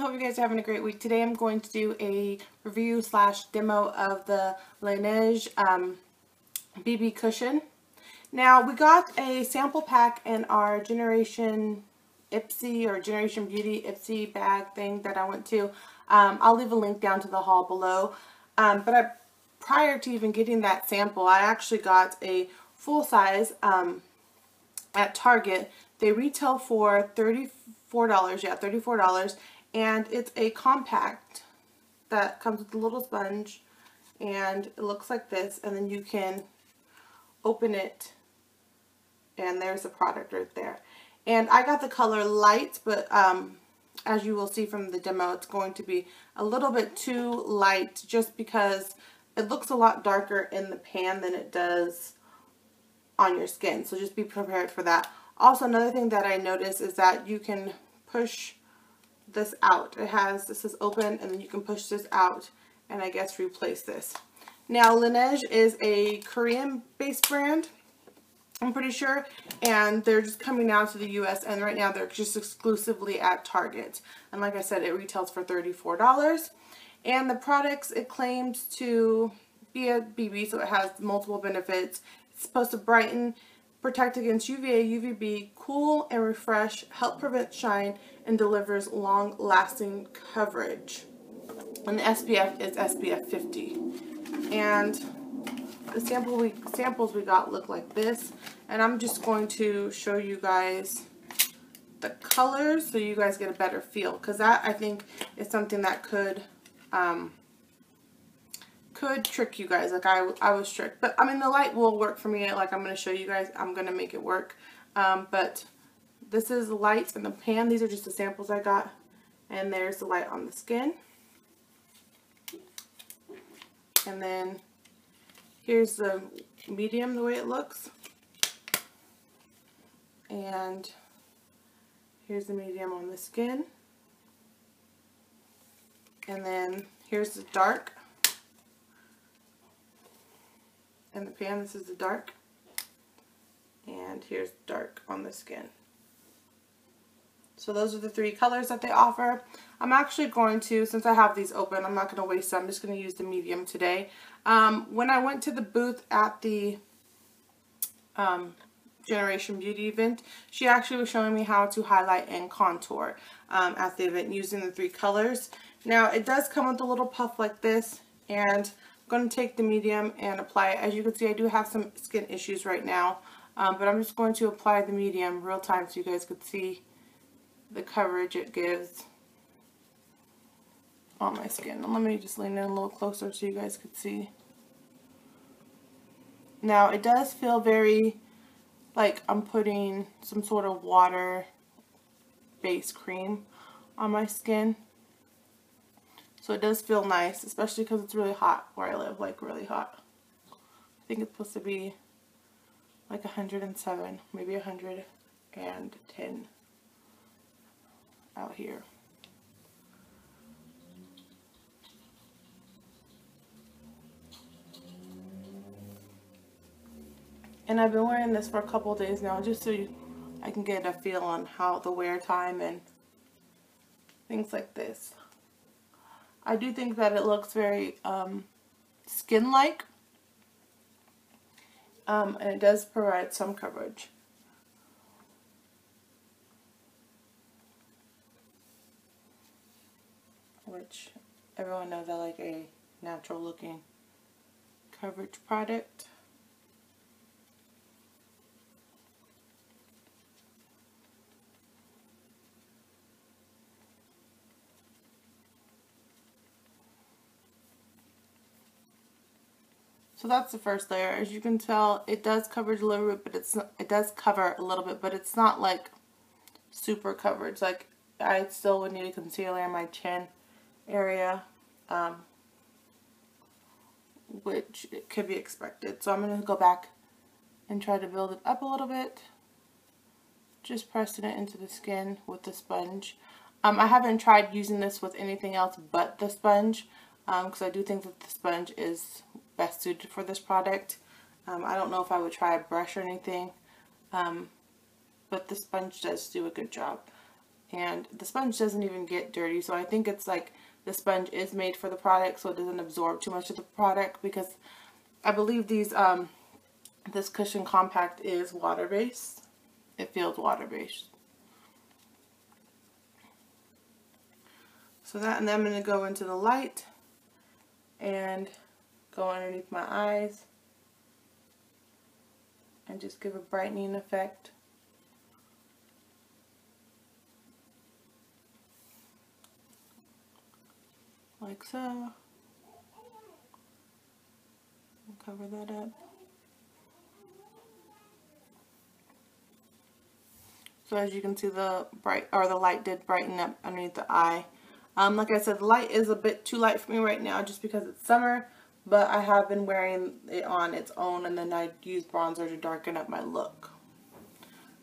Hope you guys are having a great week. Today I'm going to do a review slash demo of the Laneige BB Cushion. Now we got a sample pack in our Generation Ipsy or Generation Beauty Ipsy bag thing that I went to. I'll leave a link down to the haul below. Prior to even getting that sample, I actually got a full size at Target. They retail for $34, yeah, $34, and it's a compact that comes with a little sponge, and it looks like this, and then you can open it, and there's the product right there. And I got the color light, but as you will see from the demo, it's going to be a little bit too light just because it looks a lot darker in the pan than it does on your skin, so just be prepared for that. Also, another thing that I noticed is that you can push this out. This is open, and then you can push this out and I guess replace this. Now, Laneige is a Korean-based brand, I'm pretty sure, and they're just coming now to the US, and right now they're just exclusively at Target. And like I said, it retails for $34. And the products, it claims to be a BB, so it has multiple benefits. It's supposed to brighten, protect against UVA, UVB, cool and refresh, help prevent shine, and delivers long-lasting coverage. And the SPF is SPF 50. And the samples we got look like this. And I'm just going to show you guys the colors so you guys get a better feel, because that, I think, is something that could trick you guys. Like I was tricked, but I mean the light will work for me. Like I'm going to show you guys, I'm going to make it work. But this is the light in the pan. These are just the samples I got, and there's the light on the skin. And then here's the medium, the way it looks, and here's the medium on the skin, and then here's the dark. In the pan, this is the dark, and here's dark on the skin. So those are the three colors that they offer. I'm actually going to, since I have these open, I'm not going to waste them. I'm just going to use the medium today. When I went to the booth at the Generation Beauty event, she actually was showing me how to highlight and contour at the event using the three colors. Now it does come with a little puff like this, and I'm going to take the medium and apply it. As you can see, I do have some skin issues right now, but I'm just going to apply the medium real time so you guys could see the coverage it gives on my skin. And let me just lean in a little closer so you guys could see. Now it does feel very like I'm putting some sort of water-based cream on my skin. So it does feel nice, especially because it's really hot where I live, like really hot. I think it's supposed to be like 107, maybe 110 out here. And I've been wearing this for a couple of days now, just so I can get a feel on how the wear time and things like this. I do think that it looks very skin-like, and it does provide some coverage. Which everyone knows I like a natural looking coverage product. So that's the first layer. As you can tell, it does cover a little bit, but it does cover a little bit, but it's not like super coverage. Like I still would need a concealer in my chin area, which could be expected. So I'm going to go back and try to build it up a little bit, just pressing it into the skin with the sponge. I haven't tried using this with anything else but the sponge, because I do think that the sponge is best suited for this product. I don't know if I would try a brush or anything, but the sponge does do a good job. and the sponge doesn't even get dirty. So I think it's like the sponge is made for the product, so it doesn't absorb too much of the product, because I believe these this cushion compact is water-based. It feels water-based. So that, and then I'm going to go into the light and go underneath my eyes and just give a brightening effect. Like so. Cover that up. So as you can see, the light did brighten up underneath the eye. Like I said, the light is a bit too light for me right now just because it's summer, but I have been wearing it on its own, and then I use bronzer to darken up my look.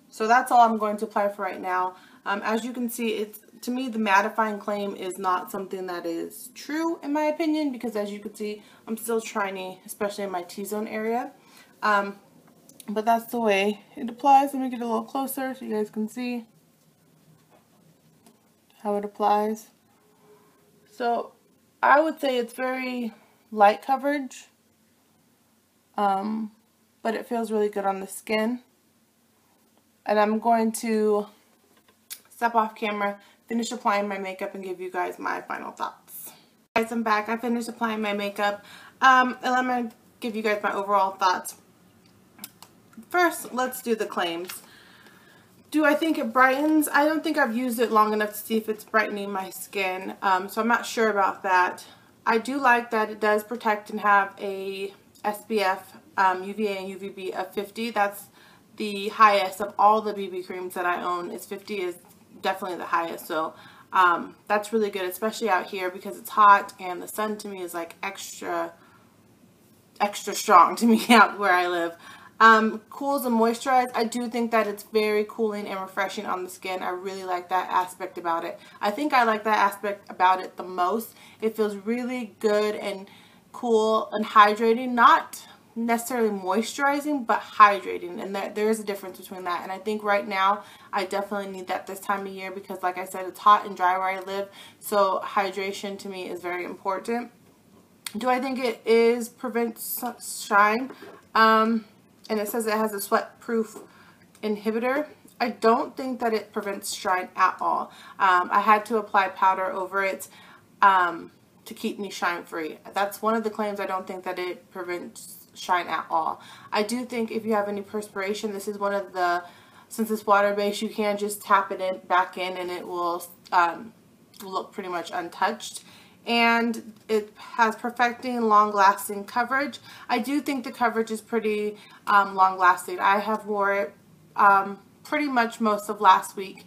So that's all I'm going to apply for right now. As you can see, to me, the mattifying claim is not something that is true in my opinion, because as you can see, I'm still shiny, especially in my T-zone area. But that's the way it applies. Let me get a little closer so you guys can see how it applies. So I would say it's very light coverage, but it feels really good on the skin. And I'm going to step off camera, finish applying my makeup, and give you guys my final thoughts. Guys, I'm back. I finished applying my makeup, and I'm going to give you guys my overall thoughts. First, let's do the claims. Do I think it brightens? I don't think I've used it long enough to see if it's brightening my skin, so I'm not sure about that. I do like that it does protect and have a SPF, UVA and UVB of 50. That's the highest of all the BB creams that I own. 50 is definitely the highest, so that's really good, especially out here because it's hot and the sun to me is like extra strong to me out where I live. Cools and moisturizes. I do think that it's very cooling and refreshing on the skin. I really like that aspect about it. I think I like that aspect about it the most. It feels really good and cool and hydrating. Not necessarily moisturizing, but hydrating. And there is a difference between that. And I think right now, I definitely need that this time of year because, like I said, it's hot and dry where I live. So hydration to me is very important. Do I think it prevents shine? And it says it has a sweat-proof inhibitor. I don't think that it prevents shine at all. I had to apply powder over it to keep me shine-free. That's one of the claims. I don't think that it prevents shine at all. I do think if you have any perspiration, this is one of the, since it's water-based, you can just tap it back in and it will look pretty much untouched. And it has perfecting long-lasting coverage. I do think the coverage is pretty long-lasting. I have wore it pretty much most of last week,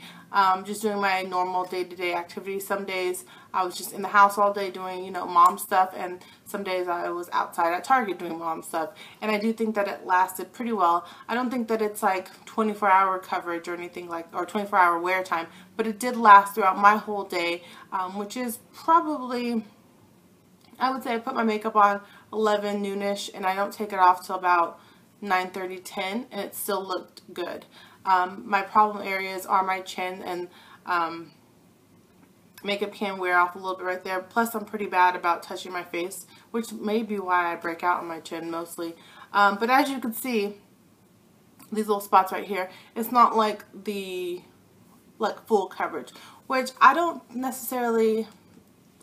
just doing my normal day-to-day activities. Some days I was just in the house all day doing, you know, mom stuff, and some days I was outside at Target doing mom stuff. And I do think that it lasted pretty well. I don't think that it's like 24-hour coverage or anything like, or 24-hour wear time, but it did last throughout my whole day, which is probably, I would say I put my makeup on 11 noonish, and I don't take it off till about 9:30, 10, and it still looked good. My problem areas are my chin, and makeup can wear off a little bit right there. Plus, I'm pretty bad about touching my face, which may be why I break out on my chin mostly. But as you can see, these little spots right here, it's not like the full coverage, which I don't necessarily.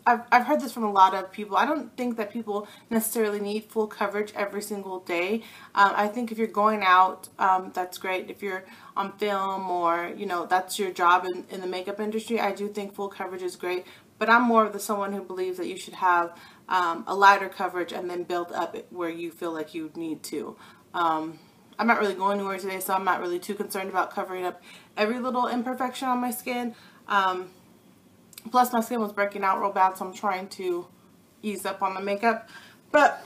I've heard this from a lot of people. I don't think that people necessarily need full coverage every single day. I think if you're going out, that's great. If you're on film or, you know, that's your job in the makeup industry, I do think full coverage is great. But I'm more of someone who believes that you should have a lighter coverage and then build up where you feel like you need to. I'm not really going anywhere today, so I'm not really too concerned about covering up every little imperfection on my skin. Plus, my skin was breaking out real bad, so I'm trying to ease up on the makeup. But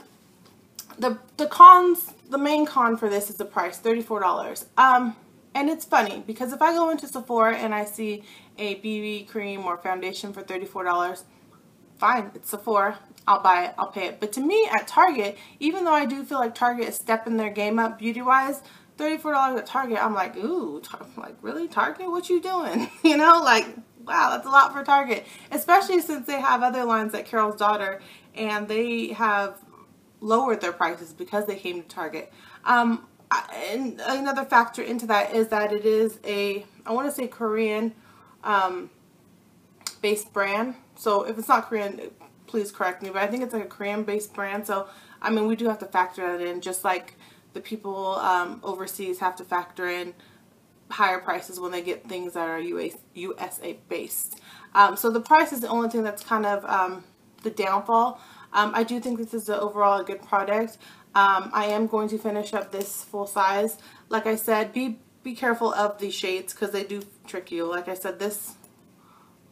the cons, the main con for this is the price, $34. And it's funny, because if I go into Sephora and I see a BB cream or foundation for $34, fine, it's Sephora, I'll buy it, I'll pay it. But to me, at Target, even though I do feel like Target is stepping their game up beauty-wise, $34 at Target. I'm like, ooh, like really, Target? What you doing? You know, like, wow, that's a lot for Target. Especially since they have other lines like Carol's Daughter, and they have lowered their prices because they came to Target. And another factor into that is that it is a, I want to say Korean based brand. So if it's not Korean, please correct me, but I think it's like a Korean based brand. So I mean, we do have to factor that in, just like the people overseas have to factor in higher prices when they get things that are USA based. So the price is the only thing that's kind of the downfall. I do think this is overall a good product. I am going to finish up this full size. Like I said, be careful of the shades because they do trick you. Like I said, this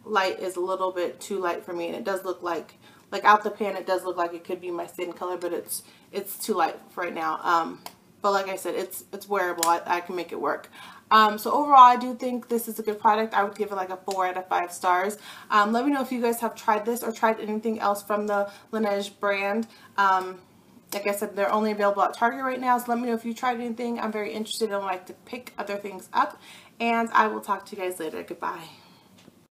light is a little bit too light for me, and it does look like out the pan it does look like it could be my skin color, but it's too light for right now. But like I said, it's wearable. I can make it work. So overall, I do think this is a good product. I would give it like a 4 out of 5 stars. Let me know if you guys have tried this or tried anything else from the Laneige brand. Like I said, they're only available at Target right now, so let me know if you tried anything. I'm very interested and like to pick other things up, and I will talk to you guys later. Goodbye.